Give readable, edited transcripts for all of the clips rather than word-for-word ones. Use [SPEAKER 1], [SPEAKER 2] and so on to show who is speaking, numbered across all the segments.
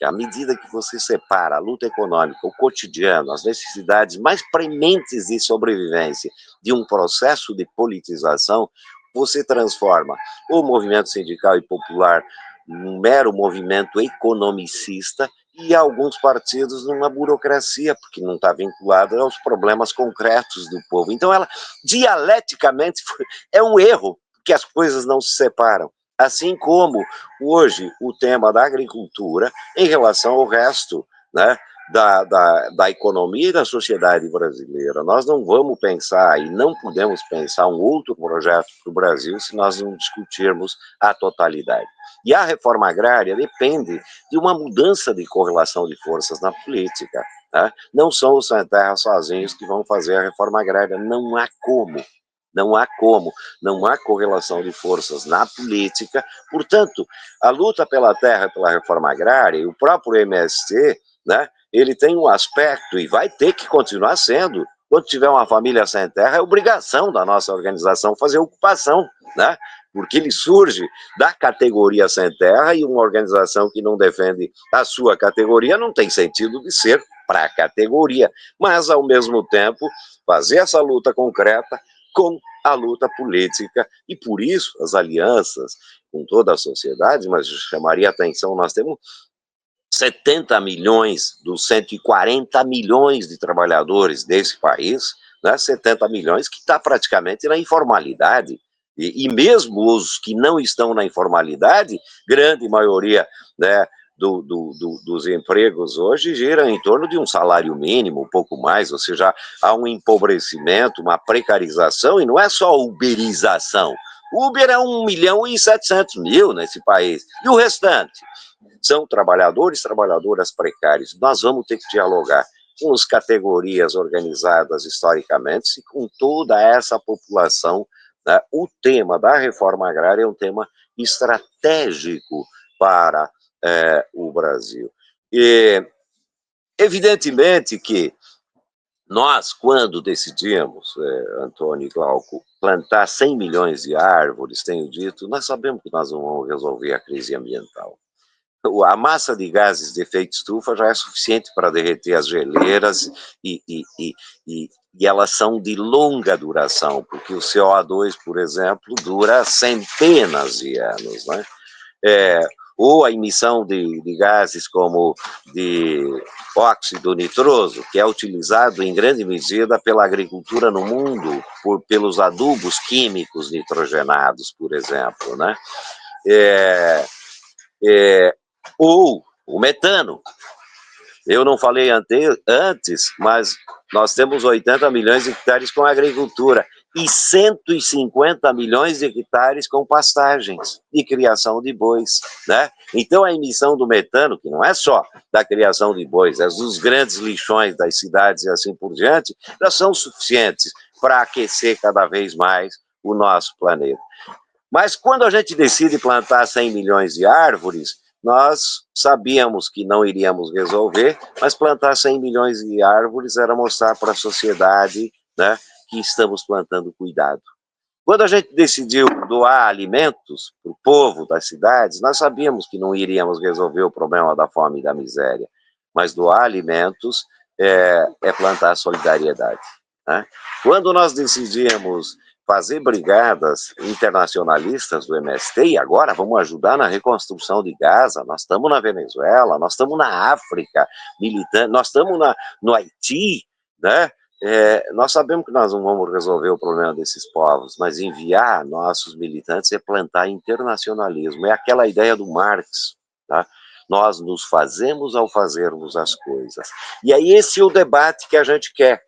[SPEAKER 1] à medida que você separa a luta econômica, o cotidiano, as necessidades mais prementes de sobrevivência de um processo de politização, você transforma o movimento sindical e popular num mero movimento economicista e alguns partidos numa burocracia, porque não está vinculado aos problemas concretos do povo. Então, ela, dialeticamente, é um erro que as coisas não se separam. Assim como hoje o tema da agricultura em relação ao resto, né, da economia e da sociedade brasileira. Nós não vamos pensar e não podemos pensar um outro projeto para o Brasil se nós não discutirmos a totalidade. E a reforma agrária depende de uma mudança de correlação de forças na política. Né? Não são os sem terra sozinhos que vão fazer a reforma agrária, não há como. Não há como, não há correlação de forças na política. Portanto, a luta pela terra, pela reforma agrária, e o próprio MST, né, ele tem um aspecto, e vai ter que continuar sendo, quando tiver uma família sem terra, é obrigação da nossa organização fazer ocupação, né? Porque ele surge da categoria sem terra e uma organização que não defende a sua categoria não tem sentido de ser para a categoria, mas, ao mesmo tempo, fazer essa luta concreta com a luta política, e por isso as alianças com toda a sociedade, mas chamaria a atenção, nós temos 70 milhões dos 140 milhões de trabalhadores desse país, né, 70 milhões que está praticamente na informalidade, e mesmo os que não estão na informalidade, grande maioria, né, dos empregos hoje gira em torno de um salário mínimo, um pouco mais, ou seja, há um empobrecimento, uma precarização, e não é só uberização. Uber é 1.700.000 nesse país, e o restante? São trabalhadores, trabalhadoras precários. Nós vamos ter que dialogar com as categorias organizadas historicamente e com toda essa população. Né? O tema da reforma agrária é um tema estratégico para o Brasil. E, evidentemente que nós, quando decidimos, Antônio e Glauco, plantar 100 milhões de árvores, tenho dito, nós sabemos que nós não vamos resolver a crise ambiental. A massa de gases de efeito estufa já é suficiente para derreter as geleiras e elas são de longa duração, porque o CO2, por exemplo, dura centenas de anos, né? Ou a emissão de gases como de óxido nitroso, que é utilizado em grande medida pela agricultura no mundo, pelos adubos químicos nitrogenados, por exemplo, né? Ou o metano. Eu não falei antes, mas nós temos 80 milhões de hectares com agricultura e 150 milhões de hectares com pastagens e criação de bois, né? Então a emissão do metano, que não é só da criação de bois, é dos grandes lixões das cidades e assim por diante, já são suficientes para aquecer cada vez mais o nosso planeta. Mas quando a gente decide plantar 100 milhões de árvores, nós sabíamos que não iríamos resolver, mas plantar 100 milhões de árvores era mostrar para a sociedade, né, que estamos plantando cuidado. Quando a gente decidiu doar alimentos para o povo das cidades, nós sabíamos que não iríamos resolver o problema da fome e da miséria, mas doar alimentos é plantar solidariedade. Né? Quando nós decidimos fazer brigadas internacionalistas do MST, e agora vamos ajudar na reconstrução de Gaza, nós estamos na Venezuela, nós estamos na África, militando, nós estamos no Haiti, né? Nós sabemos que nós não vamos resolver o problema desses povos, mas enviar nossos militantes é plantar internacionalismo, é aquela ideia do Marx, tá? Nós nos fazemos ao fazermos as coisas. E aí esse é o debate que a gente quer.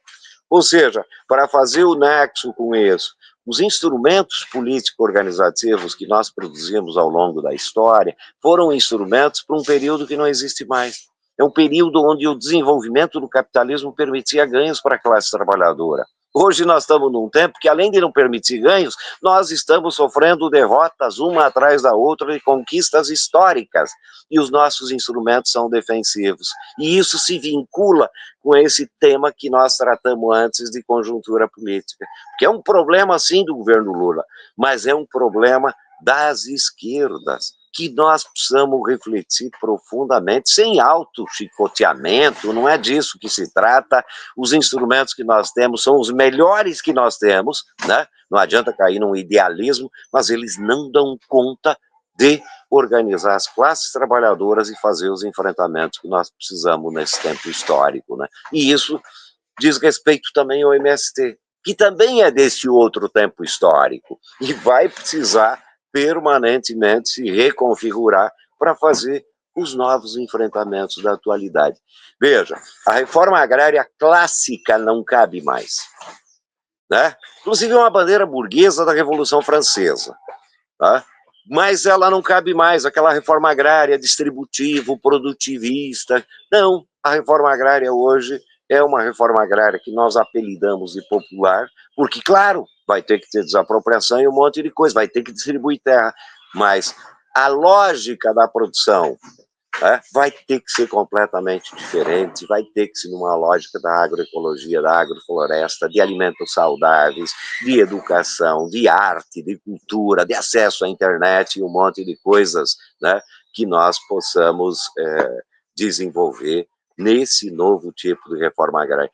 [SPEAKER 1] Ou seja, para fazer o nexo com isso, os instrumentos político-organizativos que nós produzimos ao longo da história foram instrumentos para um período que não existe mais. É um período onde o desenvolvimento do capitalismo permitia ganhos para a classe trabalhadora. Hoje nós estamos num tempo que, além de não permitir ganhos, nós estamos sofrendo derrotas uma atrás da outra de conquistas históricas, e os nossos instrumentos são defensivos. E isso se vincula com esse tema que nós tratamos antes de conjuntura política, que é um problema, sim, do governo Lula, mas é um problema das esquerdas, que nós precisamos refletir profundamente, sem auto-chicoteamento, não é disso que se trata. Os instrumentos que nós temos são os melhores que nós temos, né? Não adianta cair num idealismo, mas eles não dão conta de organizar as classes trabalhadoras e fazer os enfrentamentos que nós precisamos nesse tempo histórico, né? E isso diz respeito também ao MST, que também é desse outro tempo histórico e vai precisar permanentemente se reconfigurar para fazer os novos enfrentamentos da atualidade. Veja, a reforma agrária clássica não cabe mais, né? Inclusive é uma bandeira burguesa da Revolução Francesa, tá? Mas ela não cabe mais, aquela reforma agrária distributivo, produtivista. Não, a reforma agrária hoje é uma reforma agrária que nós apelidamos de popular, porque, claro, vai ter que ter desapropriação e um monte de coisa, vai ter que distribuir terra, mas a lógica da produção, né, vai ter que ser completamente diferente, vai ter que ser numa lógica da agroecologia, da agrofloresta, de alimentos saudáveis, de educação, de arte, de cultura, de acesso à internet e um monte de coisas, né, que nós possamos desenvolver nesse novo tipo de reforma agrária.